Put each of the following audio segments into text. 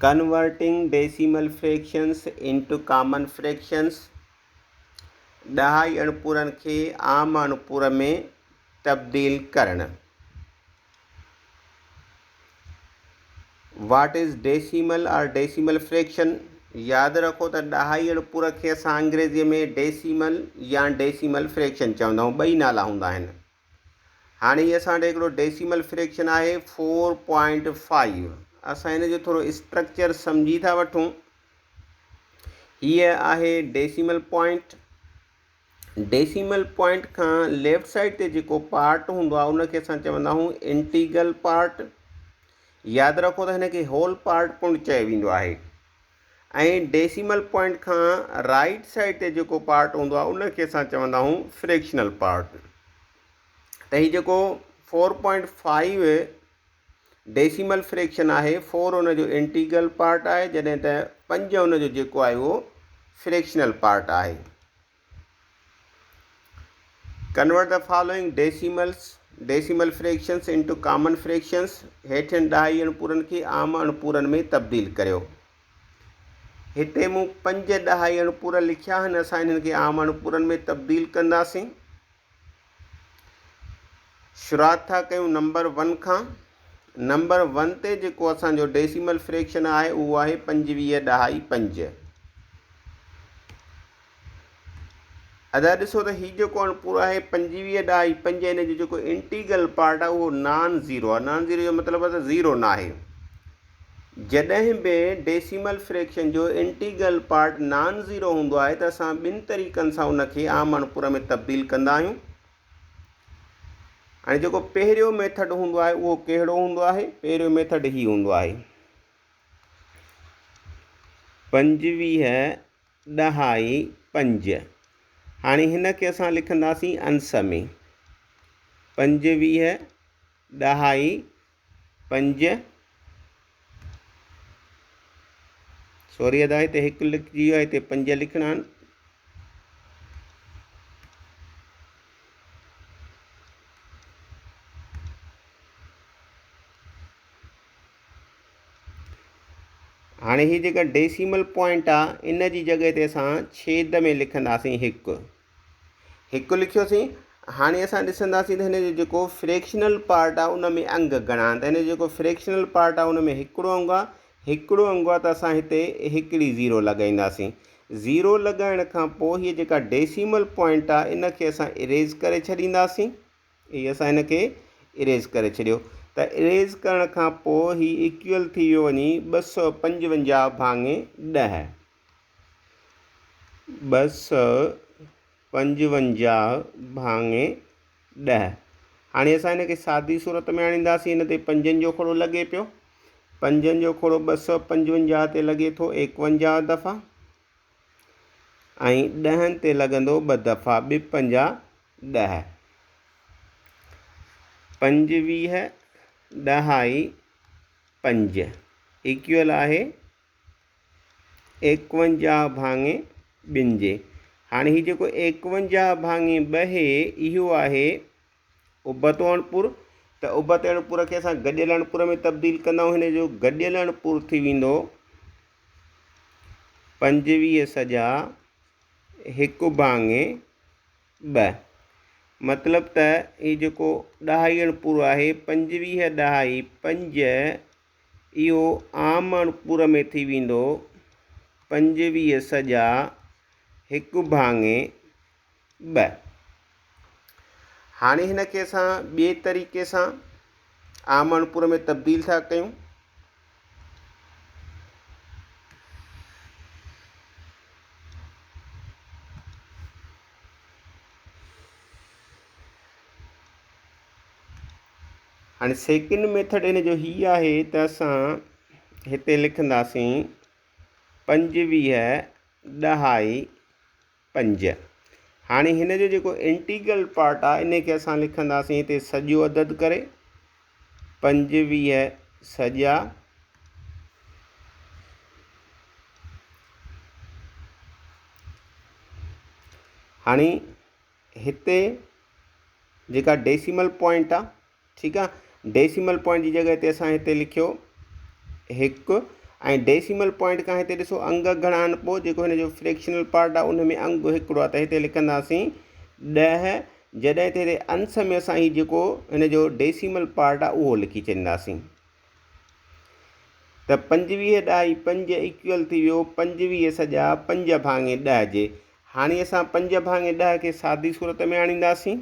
Converting decimal fractions into common fractions, ॾहाई अणपूरनि खे आम अणपूर में तब्दील करणु। वाट इज़ डेसिमल और डेसिमल फ्रैक्शन? यादि रखो त ॾहाई अणपूर खे असां अंग्रेज़ीअ में डेसिमल या डेसिमल फ्रैक्शन चवंदा आहियूं, ॿई नाला हूंदा आहिनि। हाणे हीअ असां वटि हिकिड़ो डेसिमल फ्रैक्शन आहे 4.5। असां हिन जो थोरो स्ट्रक्चर सम्झी था वठूं। हीअ आहे डेसिमल पॉइंट। डेसिमल पॉइंट खां लेफ्ट साइड ते जेको पार्ट हूंदो आहे उनखे असां चवंदा आहियूं इंटीग्रल पार्ट। यादि रखो त हिनखे होल पार्ट पिणु चयो वेंदो आहे। ऐं डेसिमल पॉइंट खां राइट साइड ते जेको पार्ट हूंदो आहे उनखे असां चवंदा आहियूं फ्रैक्शनल पार्ट। त हीउ जेको 4.5 डेसिमल फ्रैक्शन आहे, 4 उनजो इंटीग्रल पार्ट आहे, जॾहिं त 5 उनजो जेको आहे उहो फ्रैक्शनल पार्ट आहे। Convert the following decimal fractions into common fractions. हेठियुनि ॾहाई अणपूरनि खे आम अणपूरनि में तब्दील करियो। हिते मूं 5 ॾहाई अणपूर लिखिया आहिनि, असां हिननि खे आम अणपूरनि में तब्दील कंदासीं। शुरूआति था कयूं नंबर 1 खां। नंबर 1 ते जेको असांजो डेसिमल फ्रैक्शन आहे उहो आहे 25 ॾहाई 5। अदा ॾिसो त हीउ जेको अणपूर आहे 25 ॾहाई 5, हिन जो जेको इंटीग्रल पार्ट आहे उहो नॉन ज़ीरो आहे। नॉन ज़ीरो जो मतिलबु आहे त ज़ीरो न आहे। जॾहिं बि डेसिमल फ्रैक्शन जो इंटीग्रल पार्ट नॉन ज़ीरो हूंदो आहे त असां ॿिनि तरीक़नि सां उनखे आम अणपूर में तब्दील कंदा आहियूं। हाणे जेको पहिरियों मेथड हूंदो आहे उहो कहिड़ो हूंदो आहे? पहिरियों मेथड ही हूंदो आहे 25 ॾहाई 5। हाणे हिनखे असां लिखंदासीं अंश में 25 ॾहाई 5। सॉरी अदा हिते 1 लिखिजी वियो आहे, हिते 5 लिखणा आहिनि। हाणे ही जेका डेसिमल पॉइंट आहे इन जी जॻह ते असां छेद में लिखंदासीं 1 लिखियोसीं। हाणे असां ॾिसंदासीं त हिन जो जेको फ्रैक्शनल पार्ट आहे उन में अंग घणा आहिनि। त हिन जो जेको फ्रैक्शनल पार्ट आहे उन में हिकिड़ो अंग आहे। हिकिड़ो अंग आहे त असां हिते हिकिड़ी ज़ीरो लॻाईंदासीं। ज़ीरो लॻाइण खां पोइ हीअ जेका डेसिमल पॉइंट आहे इनखे असां इरेज़ करे छॾींदासीं। हीअ असां हिनखे इरेज़ करे छॾियो। त इरेज़ करण खां पोइ ही इक्वल थी वियो वञी 255 भाङे 10। 255 भाङे 10। हाणे असां हिनखे सादी सूरत में आणींदासीं। हिन ते 5 जो खोड़ो लॻे पियो। 5 जो खोड़ो 255 ते लॻे थो 51 दफ़ा ऐं 10 ते लॻंदो 2 दफ़ा, 2 पंजा 10। 25 ॾहाई 5 इक्वल आहे 51 भाङे 2 जे। हाणे हीउ जेको 51 भाङे 2 इहो आहे उबतो अणपुर। त उबते अणपुर खे असां गॾियल अणपुर में तब्दील कंदा आहियूं। हिन जो गॾियल अणपुर थी वेंदो 25 सॼा 1 भाङे 2। मतिलबु त हीउ जेको ॾहाई अणपूर आहे 25 ॾहाई 5 इहो आम अणपूर में थी वेंदो 25 सॼा 1 भाङे 2। हाणे हिनखे असां ॿिए तरीक़े सां आम अणपूर में तब्दील था कयूं। हाणे सेकेंड मेथड हिन जो हीअ आहे त असां हिते लिखंदासीं 25 ॾहाई 5। हाणे हिन जो जेको इंटीग्रल पार्ट आहे इनखे असां लिखंदासीं हिते सॼो अदद करे 25 सॼा हाणे हिते जेका डेसिमल पॉइंट आहे, ठीकु आहे, डेसिमल पॉइंट जी जॻह ते असां हिते लिखियो 1 ऐं डेसिमल पॉइंट खां हिते ॾिसो अंग घणा आहिनि, पोइ जेको हिन जो फ्रैक्शनल पार्ट आहे उन में अंग हिकिड़ो आहे, त हिते लिखंदासीं 10। जॾहिं त हिते अंश में असां ही जेको हिन जो डेसिमल पार्ट आहे उहो लिखी छॾींदासीं। त 25 ॾाई 5 इक्वल थी वियो 25 सॼा 5/10 जे। हाणे असां 5/10 खे सादी सूरत में आणींदासीं।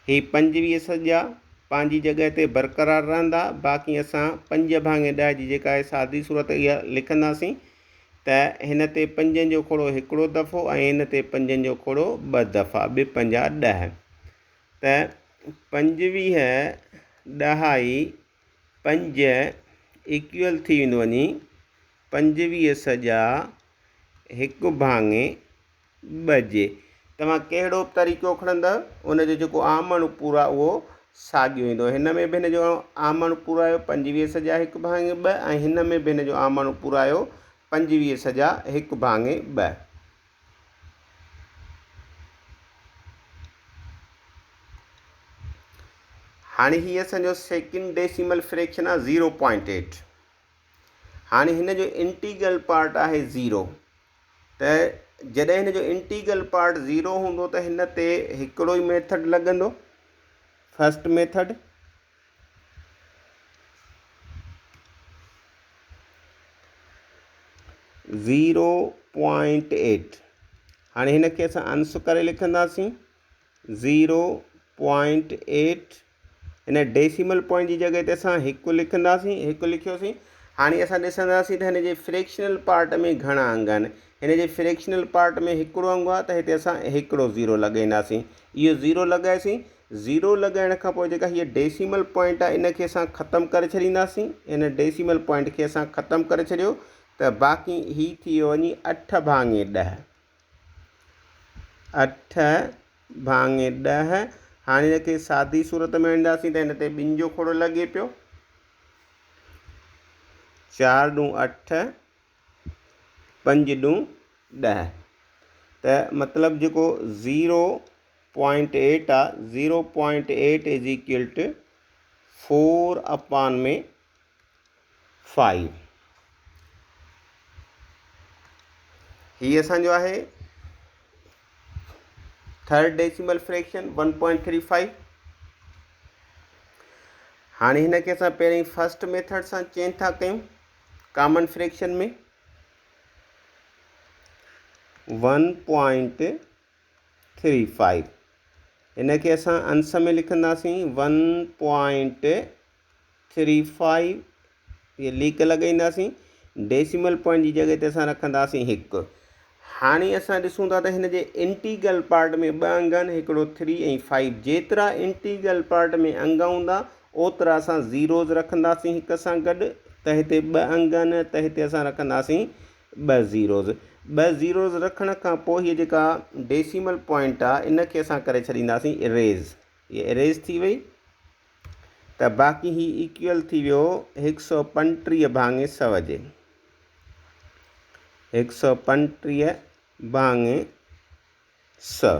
ही 25 सॼा पंहिंजी जॻह ते बरक़रार रहंदा, बाक़ी असां 5/10 जी जेका आहे सादी सूरत इहा लिखंदासीं। त हिन ते 5 जो खोड़ो हिकिड़ो दफ़ो ऐं हिन ते 5 जो खोड़ो 2 दफ़ा, ॿ 5 10। त 25 ॾहाई 5 इक्वल थी वेंदो वञी 25 सॼा 1/2 जे। तव्हां कहिड़ो बि तरीक़ो खणंदव उन जो जेको आमण पूरो आहे उहो साॻियो ईंदो। हिन में बि हिन जो आमण पूरो आयो 25 सॼा 1/2 ऐं हिन में बि हिन जो आमण पूरो आयो 25 सॼा 1/2। हाणे हीअ असांजो सेकेंड डेसिमल फ्रैक्शन आहे 0.8। हाणे हिन जो इंटीग्रल पार्ट आहे 0। त जॾहिं हिन जो इंटीग्रल पार्ट 0 हूंदो त हिन ते हिकिड़ो ई मेथड लॻंदो, फर्स्ट मेथड। (0.8) हाणे हिन खे असां अंश करे लिखंदासीं 0.8। हिन डेसिमल पॉइंट जी जॻह ते असां 1 लिखंदासीं, 1 लिखियोसीं। हाणे असां ॾिसंदासीं त हिन जे फ्रैक्शनल पार्ट में घणा अंग आहिनि। हिन जे फ्रैक्शनल पार्ट में हिकिड़ो अंग आहे, त हिते असां हिकिड़ो 0 लॻाईंदासीं। इहो 0 लॻाएसीं। 0 लॻाइण खां पोइ जेका हीअ डेसिमल पॉइंट आहे इन खे असां ख़तमु करे छॾींदासीं। इन डेसिमल पॉइंट खे असां ख़तमु करे छॾियो त बाक़ी ही थी वियो वञी 8/10। 8/10। हाणे हिन खे सादी सूरत में आणींदासीं त हिन ते 2 जो खोड़ो लॻे पियो। 4 × 8 5 × 10। त मतिलबु जेको 0.8 आहे 0.8 इज़ इक्वल टू 4/5। हीअ असांजो आहे थर्ड डेसिमल फ्रैक्शन 1.35। हाणे हिन खे असां पहिरीं फर्स्ट मेथड सां चेंज था कयूं कॉमन फ्रैक्शन में। 1.35 हिन खे असां अंश में लिखंदासीं 1.35। ये लीक लॻाईंदासीं। डेसिमल पॉइंट जी जॻह ते असां रखंदासीं 1। हाणे असां ॾिसूं था त हिन जे इंटीग्रल पार्ट में 2 अंग आहिनि, हिकिड़ो 3 ऐं 5। जेतिरा इंटीग्रल पार्ट में अंग हूंदा ओतिरा असां ज़ीरोज़ रखंदासीं हिक सां गॾु। त हिते 2 अंग आहिनि त हिते असां रखंदासीं 2 ज़ीरोज़। 2 ज़ीरोज़ रखण खां पोइ हीअ जेका डेसिमल पॉइंट आहे इन खे असां करे छॾींदासीं इरेज़। ये इरेज़ थी वई। त बाक़ी ही इक्वल थी वियो 135/100 जे। 135/100।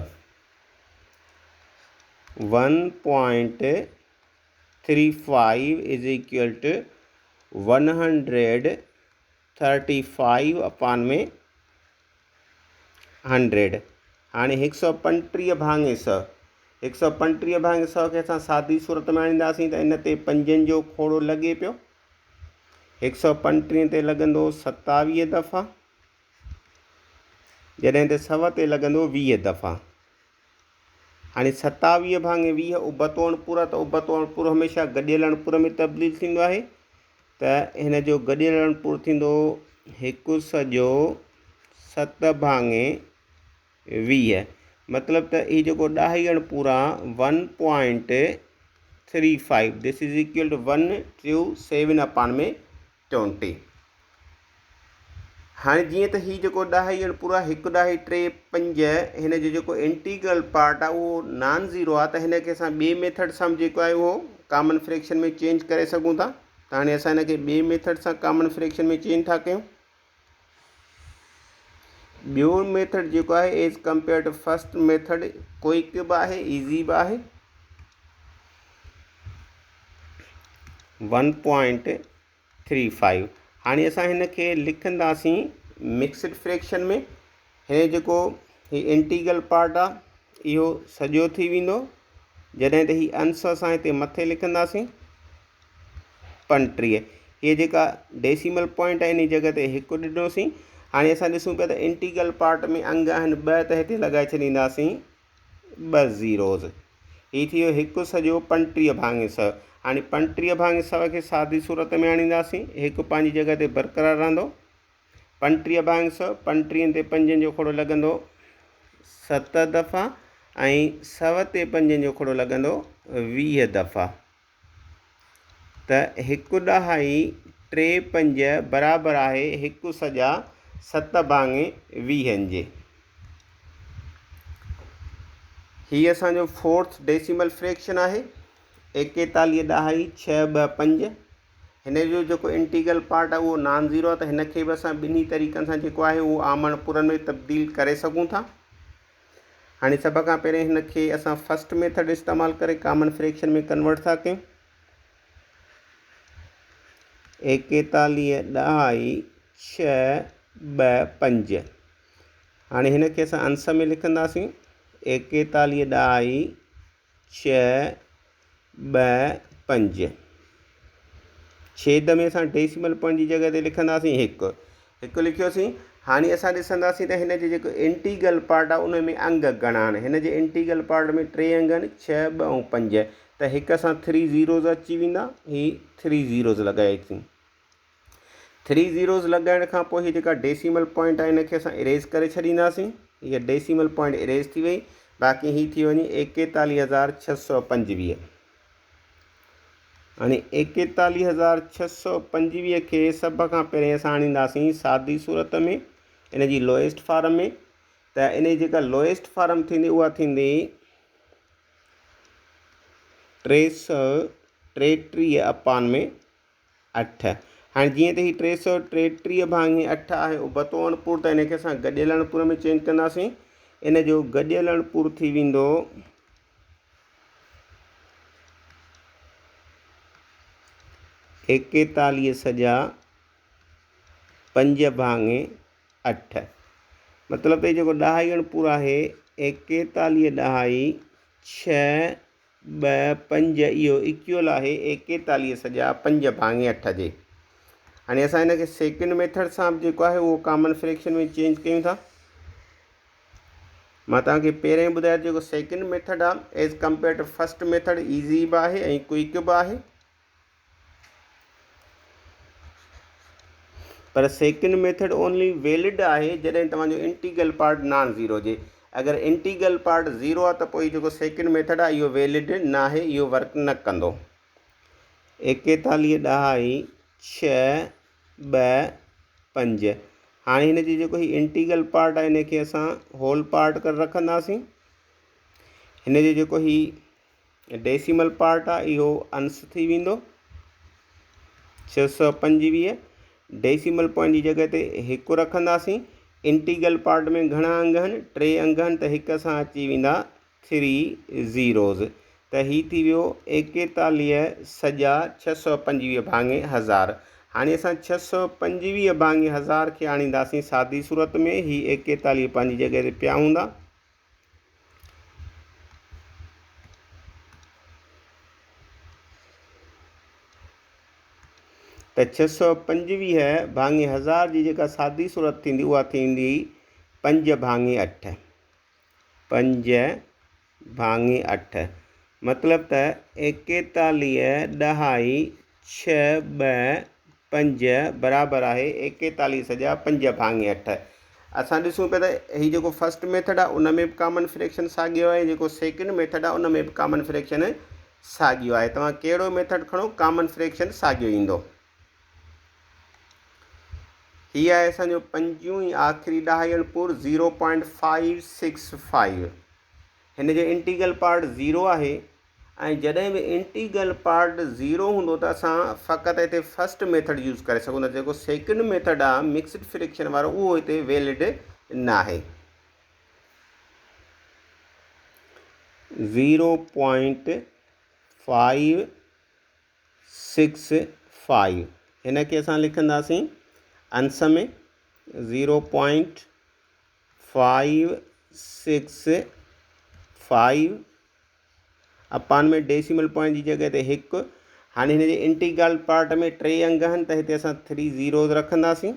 1.35 इज़ इक्वल टू 135/100। हाणे 135/100 135/100 खे असां सादी सूरत में आणींदासीं त इन ते 5 जो खोड़ो लॻे पियो। 135 ते लॻंदो 27 दफ़ा, जॾहिं ते 100 ते लॻंदो 20 दफ़ा। हाणे 27/20 उबतो अणपुर आहे, त उबतो अणपुर हमेशह गॾियल अणपुर में तब्दील थींदो आहे। त हिन जो गॾियल अणपुर थींदो 1 सॼो 7/20। मतिलबु त ही जेको ॾहाई अणपुर आहे 1.35 दिस इज़ इक्वल टू 1/7/20। हाणे जीअं त ही जेको ॾहाई अणपुर आहे 1 ॾहाई 3 5 हिन जो जेको इंटीग्रल पार्ट आहे उहो नॉन ज़ीरो आहे, त हिन खे असां ॿिए मेथड सां जेको आहे उहो कॉमन फ्रैक्शन में चेंज करे सघूं था। त हाणे असां हिन खे ॿिए मेथड सां कॉमन फ्रैक्शन में चेंज था कयूं। ॿियो मेथड जेको आहे as compared to first method quick बि आहे, ईज़ी बि आहे। 1.35 हाणे असां हिन खे लिखंदासीं मिक्सड फ्रैक्शन में। हिन जेको ही इंटीग्रल पार्ट आहे इहो सॼो थी वेंदो, जॾहिं त ही अंश असां हिते मथे लिखंदासीं 35। हीअ जेका डेसिमल पॉइंट आहे इन जॻह ते 1 ॾिनोसीं। हाणे असां ॾिसूं पिया त इंटीग्रल पार्ट में अंग आहिनि 2, त हिते लॻाए छॾींदासीं 2 ज़ीरोज़। हीअ थी वियो 1 सॼो 35/100। हाणे 35/100 खे सादी सूरत में आणींदासीं। 1 पंहिंजी जॻह ते बरक़रार रहंदो। 35/100, 35 ते 5 जो खोड़ो लॻंदो 7 दफ़ा, ऐं 100 ते 5 जो खोड़ो लॻंदो 20 दफ़ा। त 1 ॾहाई 3 5 बराबरि आहे 1 सॼा 7/20 जे। हीअ असांजो 4th डेसिमल फ्रैक्शन आहे 41 ॾहाई 625। हिन जो जेको इंटीग्रल पार्ट आहे उहो नॉन ज़ीरो आहे, त हिन खे बि असां ॿिन्ही तरीक़नि सां जेको आहे उहो आमण पुरन में तब्दील करे सघूं था। हाणे सभ खां पहिरियों हिन खे असां फर्स्ट मेथड इस्तेमालु करे कॉमन फ्रैक्शन में कन्वर्ट था कयूं। 41 ॾहाई 625। हाणे हिन खे असां अंश में लिखंदासीं 41 ॾहाई 625। छेद में असां डेसिमल पॉइंट जी जॻह ते लिखंदासीं 1 लिखियोसीं। हाणे असां ॾिसंदासीं त हिन जो जेको इंटीग्रल पार्ट आहे उन में अंग घणा आहिनि। हिन जे इंटीग्रल पार्ट में 3 अंग आहिनि, 6 2 ऐं 5। त 1 सां 3 ज़ीरोज़ अची वेंदा। ही 3 ज़ीरोज़ लॻाइसीं। 3 ज़ीरोज़ लॻाइण खां पोइ हीअ जेका डेसिमल पॉइंट आहे इन खे असां इरेज़ करे छॾींदासीं। हीअ डेसिमल पॉइंट इरेज़ थी वई। बाक़ी ही थी वञे 41,625। हाणे 41,625 खे सभ खां पहिरियों असां आणींदासीं सादी सूरत में, इन जी लोएस्ट फॉर्म में। त इन जी जेका लोएस्ट फॉर्म थींदी उहा थींदी 333/8। हाणे जीअं त ही 333/8 आहे उबतो अणपुर, त इन खे असां गॾियल अणपुर में चेंज कंदासीं। इन जो गॾियल अणपुर थी वेंदो 41 सॼा 5/8। मतिलबु त जेको ॾहाई अणपुर आहे 41 ॾहाई 625 इहो इक्वल आहे 41 सॼा 5/8 जे। हाणे असां हिन खे सेकेंड मेथड सां जेको आहे उहो कॉमन फ्रैक्शन में चेंज कयूं था। मां तव्हांखे पहिरें ॿुधायो जेको सेकेंड मेथड आहे as compared to first method easy बि आहे ऐं क्विक बि आहे। पर सेकेंड मेथड ओनली वैलिड आहे जॾहिं तव्हांजो इंटीग्रल पार्ट नॉन ज़ीरो हुजे। अगर इंटीग्रल पार्ट ज़ीरो आहे त पोइ जेको सेकेंड मेथड आहे इहो वैलिड न आहे, इहो वर्क न कंदो। 41 ॾहाई 625। हाणे हिन जी जेको ही इंटीग्रल पार्ट आहे इन खे असां होल पार्ट करे रखंदासीं। हिन जो जेको ही डेसिमल पार्ट आहे इहो अंश थी वेंदो 625। डेसिमल पॉइंट जी जॻह ते 1 रखंदासीं। इंटीग्रल पार्ट में घणा अंग आहिनि, 3 अंग आहिनि, त 1 सां अची वेंदा 3 ज़ीरोज़। त ही थी वियो 41 सॼा 625/1000। हाणे असां 625/1000 खे आणींदासीं सादी सूरत में। ही 41 पंहिंजी जॻह ते पिया हूंदा। त 625/1000 जी जेका सादी सूरत थींदी उहा थींदी 5/8। 5/8 मतिलबु त 41 ॾहाई 625 बराबरि आहे 41 सॼा 5/8। असां ॾिसूं पिया त हीउ जेको फर्स्ट मेथड आहे उन में बि कॉमन फ्रैक्शन साॻियो आहे, जेको सेकेंड मेथड आहे उन में बि कॉमन फ्रैक्शन साॻियो आहे। तव्हां कहिड़ो मेथड खणो कॉमन फ्रैक्शन साॻियो ईंदो। हीअ आहे असांजो 5 ऐं आख़िरी ॾहाई अणपुर 0.565। हिन जो इंटीग्रल पार्ट ज़ीरो आहे ऐं जॾहिं बि इंटीग्रल पार्ट ज़ीरो हूंदो त असां फ़क़ति हिते फर्स्ट मेथड यूज़ करे सघूं था। जेको सेकेंड मेथड आहे मिक्सड फ्रैक्शन वारो उहो हिते वैलिड न आहे। 0.565 इन खे असां लिखंदासीं अंश में 0.565 अपान में डेसिमल पॉइंट जी जगह ते 1। हाणे हिन जे इंटीग्रल पार्ट में 3 अंग आहिनि त हिते असां 3 ज़ीरोज़ रखंदासीं।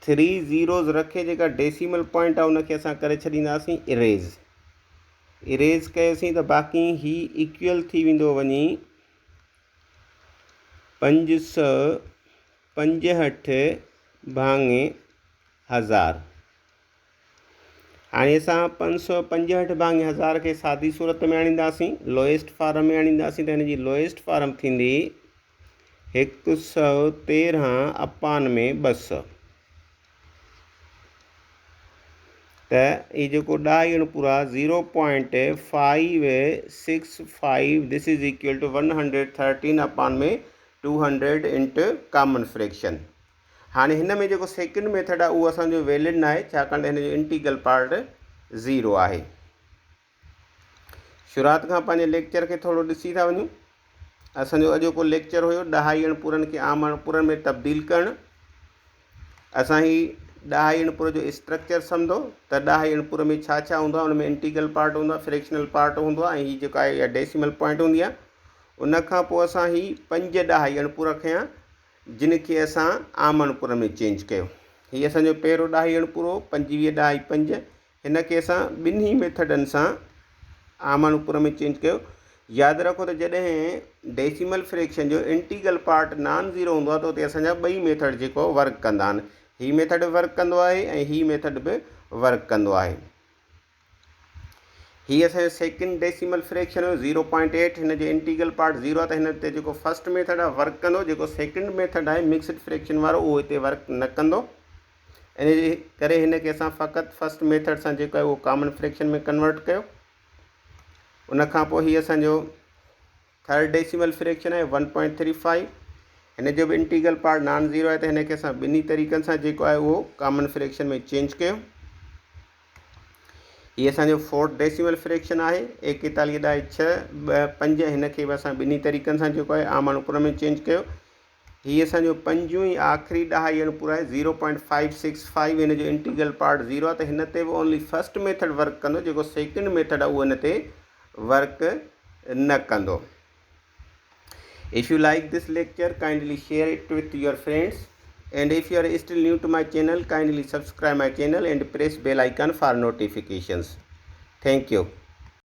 3 ज़ीरोज़ रखे जेका डेसिमल पॉइंट आहे उनखे असां करे छॾींदासीं इरेज़ कयोसीं त बाक़ी ही इक्वल थी वेंदो वञी 565 भाङे 1000। हाणे असां 565 भाङे 1000 खे सादी सूरत में आणींदासीं, लोएस्ट फॉर्म में आणींदासीं त हिन जी लोएस्ट फॉर्म थींदी 113 अपान में 200। त ये जेको 10 अणपुरा 0.565 दिस इज़ इक्वल टू 113 अपान में 200 इंटू कॉमन फ्रैक्शन। हाणे हिन में जेको सेकेंड मेथड आहे उहो असांजो वैलिड न आहे, छाकाणि त हिन जो इंटीग्रल पार्ट 0 आहे। शुरूआत खां पंहिंजे लेक्चर खे थोरो ॾिसी था वञूं। असांजो अॼोको लेक्चर हुयो 10 अणपुरनि खे आम अणपुरनि में तब्दील करणु। असां ही 10 अणपुर जो स्ट्रक्चर सम्झो त 10 अणपुर में छा छा हूंदो आहे। उन में इंटीग्रल पार्ट हूंदो आहे, फ्रैक्शनल पार्ट हूंदो आहे, ऐं हीअ जेका आहे इहा डेसिमल पॉइंट हूंदी आहे। उन खां पोइ असां ही 5 10 अणपुर खयां जिन खे असां आम अणपुर में चेंज कयो। हीअ असांजो पहिरियों 10 अणपुर 25 10 5। हिन खे असां ॿिन्ही मेथडनि सां आम अणपुर में चेंज कयो। यादि रखो त जॾहिं डेसिमल फ्रैक्शन जो इंटीग्रल पार्ट नॉन ज़ीरो हूंदो आहे त उते असांजा ॿई मेथड जेको वर्क कंदा आहिनि। ही मेथड वर्क कंदो आहे ऐं ही मेथड बि वर्क कंदो आहे। ही असांजो सेकेंड डेसिमल फ्रैक्शन हुयो 0.8। हिन जो इंटीग्रल पार्ट 0 आहे त हिन ते जेको फर्स्ट मेथड आहे वर्क कंदो। जेको सेकेंड मेथड आहे मिक्सड फ्रैक्शन वारो उहो हिते वर्क न कंदो। इन जे करे हिन खे असां फ़क़ति फर्स्ट मेथड सां जेको आहे उहो कॉमन फ्रैक्शन में कन्वर्ट कयो। उन खां पोइ हीअ असांजो थर्ड डेसिमल फ्रैक्शन आहे 1.35। हिन जो बि इंटीग्रल पार्ट नॉन ज़ीरो आहे त हिन खे असां ॿिन्ही तरीक़नि सां जेको आहे उहो कॉमन फ्रैक्शन में चेंज कयो। हीअ असांजो फोर्थ डेसिमल फ्रैक्शन आहे 41 ॾाए 6 2 5। हिन खे बि असां ॿिन्ही तरीक़नि सां जेको आहे आम अणपुर में चेंज कयो। हीअ असांजो पंजो ई आख़िरी 10 अणपुर आहे 0.565। हिन जो इंटीग्रल पार्ट 0 आहे त हिन ते बि ओनली फर्स्ट मेथड वर्क कंदो। जेको सेकेंड मेथड आहे उहो हिन ते वर्क न कंदो। If you like this lecture, kindly share it with your friends, and if you are still new to my channel, kindly subscribe my channel and press bell icon for notifications. Thank you.